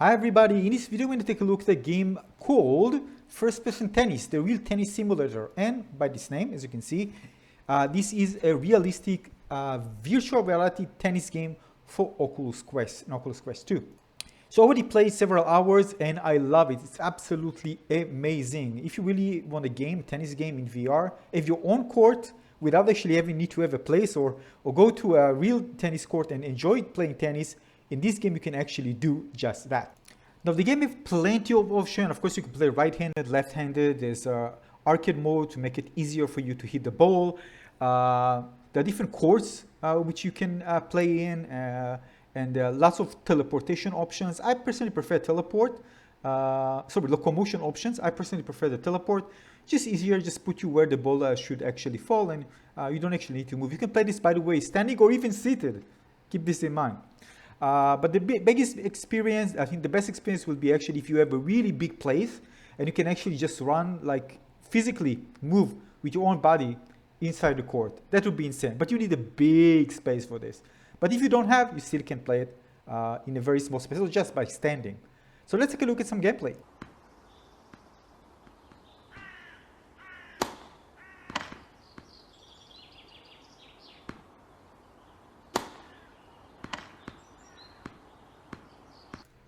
Hi everybody, in this video we're going to take a look at a game called First Person Tennis, the real tennis simulator. And by this name, as you can see, this is a realistic virtual reality tennis game for Oculus Quest and Oculus Quest 2. So I already played several hours and I love it. It's absolutely amazing. If you really want a tennis game in VR, if your own court without actually having need to have a place or go to a real tennis court and enjoy playing tennis, in this game, you can actually do just that. Now, the game has plenty of options. Of course, you can play right-handed, left-handed. There's arcade mode to make it easier for you to hit the ball. There are different courts which you can play in, and lots of teleportation options. I personally prefer locomotion options. I personally prefer the teleport. Just easier, just put you where the ball should actually fall, and you don't actually need to move. You can play this, by the way, standing or even seated. Keep this in mind. But the biggest experience, I think the best experience will be actually if you have a really big place and you can actually just run, like physically move with your own body inside the court. That would be insane. But you need a big space for this. But if you don't have, you still can play it in a very small space, or just by standing. So let's take a look at some gameplay.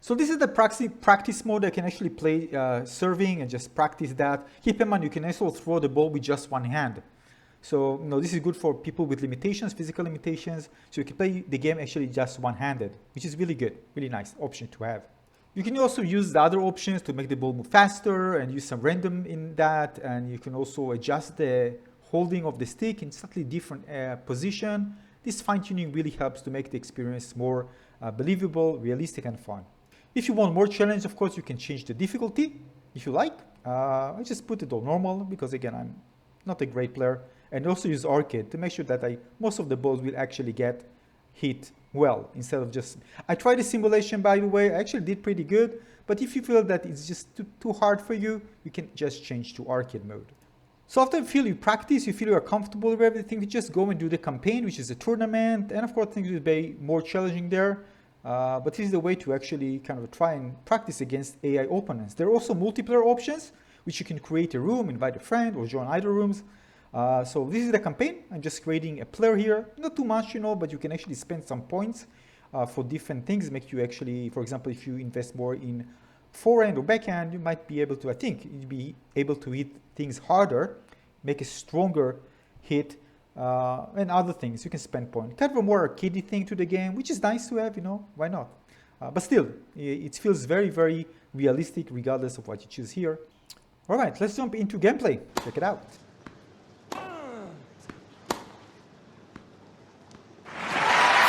So this is the practice mode. I can actually play serving and just practice that. Keep in mind, you can also throw the ball with just one hand. So this is good for people with limitations, physical limitations. So you can play the game actually just one-handed, which is really good, really nice option to have. You can also use the other options to make the ball move faster and use some random in that. And you can also adjust the holding of the stick in slightly different position. This fine-tuning really helps to make the experience more believable, realistic, and fun. If you want more challenge, of course, you can change the difficulty if you like. I just put it on normal because, again, I'm not a great player. And also use arcade to make sure that most of the balls will actually get hit well instead of just... I tried the simulation, by the way. I actually did pretty good. But if you feel that it's just too hard for you, you can just change to arcade mode. So after you practice, you feel you are comfortable with everything, you just go and do the campaign, which is a tournament. And of course, things will be more challenging there. But this is the way to actually kind of try and practice against AI opponents. There are also multiplayer options, which you can create a room, invite a friend, or join either rooms. So this is the campaign. I'm just creating a player here. Not too much, but you can actually spend some points for different things. Make you actually, for example, if you invest more in forehand or backhand, you might be able to, you'd be able to hit things harder, make a stronger hit, and other things. You can spend points. Kind of a more arcadey thing to the game, which is nice to have, why not? But still, it feels very, very realistic regardless of what you choose here. All right, let's jump into gameplay. Check it out.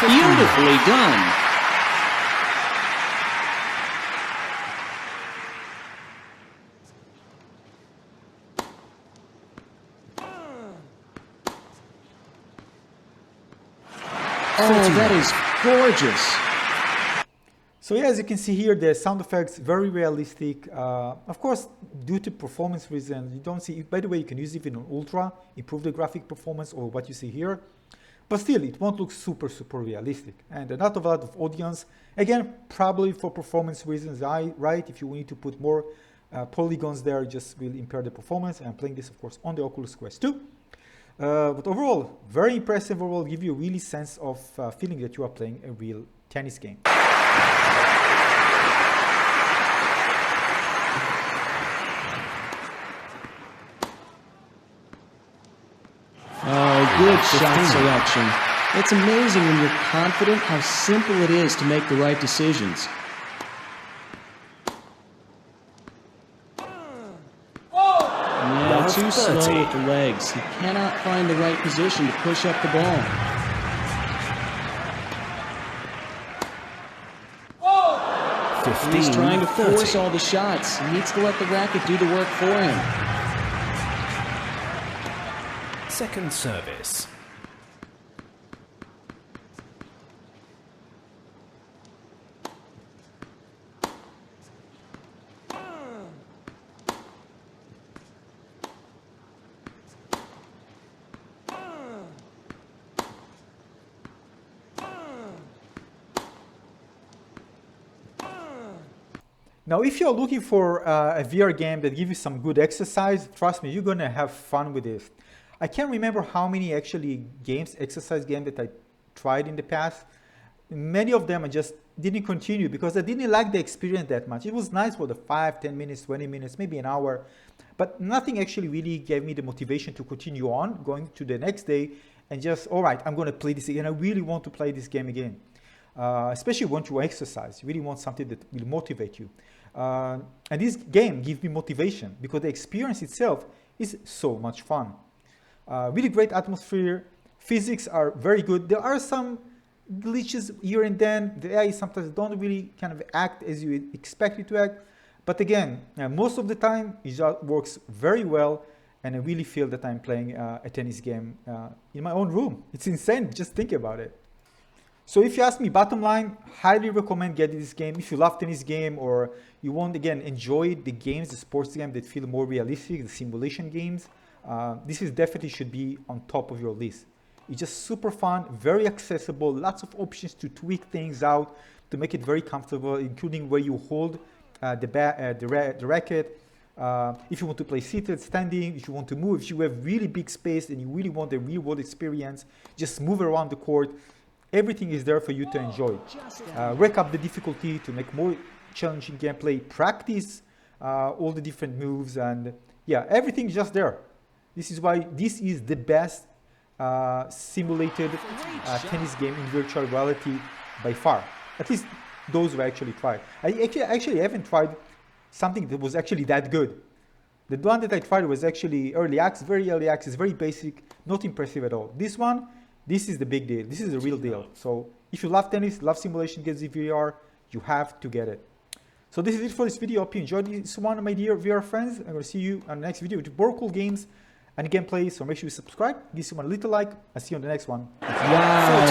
Beautifully done. Oh, that is gorgeous. So yeah, as you can see here, the sound effects very realistic. Of course, due to performance reasons, you don't see. By the way, you can use it even on ultra, improve the graphic performance or what you see here. But still, it won't look super, super realistic. And not a lot of audience. Again, probably for performance reasons, right? If you need to put more polygons there, just will impair the performance. And I'm playing this, of course, on the Oculus Quest 2. But overall, very impressive. Overall, give you a really sense of feeling that you are playing a real tennis game. Oh, good shot selection. It's amazing when you're confident how simple it is to make the right decisions. Yeah, too slow with the legs. He cannot find the right position to push up the ball. He's trying to force all the shots. He needs to let the racket do the work for him. Second service. Now, if you're looking for a VR game that gives you some good exercise, trust me, you're gonna have fun with this. I can't remember how many actually games, exercise games that I tried in the past. Many of them I just didn't continue because I didn't like the experience that much. It was nice for the 5, 10 minutes, 20 minutes, maybe an hour, but nothing actually really gave me the motivation to continue on, going to the next day and just, all right, I'm gonna play this again. I really want to play this game again. Especially when you exercise, you really want something that will motivate you. And this game gives me motivation because the experience itself is so much fun. Really great atmosphere, physics are very good. There are some glitches here and then. The AI sometimes don't really kind of act as you expect it to act. But again, most of the time it just works very well, and I really feel that I'm playing a tennis game in my own room. It's insane, just think about it. So if you ask me, bottom line, highly recommend getting this game. If you love tennis game or you want, again, enjoy the games, the sports games that feel more realistic, the simulation games, this is definitely should be on top of your list. It's just super fun, very accessible, lots of options to tweak things out, to make it very comfortable, including where you hold the racket. If you want to play seated, standing, if you want to move, if you have really big space and you really want the real world experience, just move around the court. Everything is there for you to enjoy. Rack up the difficulty to make more challenging gameplay, practice all the different moves, and yeah, everything is just there. This is why this is the best simulated tennis game in virtual reality by far. At least those who actually tried. I actually haven't tried something that was actually that good. The one that I tried was actually early access, very early access, very basic, not impressive at all. This one, this is the big deal. This is the real deal. So if you love tennis, love simulation games in VR, you have to get it. So this is it for this video. Hope you enjoyed this one, my dear VR friends. I'm going to see you on the next video with more cool games and gameplay. So make sure you subscribe, give someone a little like. I'll see you on the next one. Wow.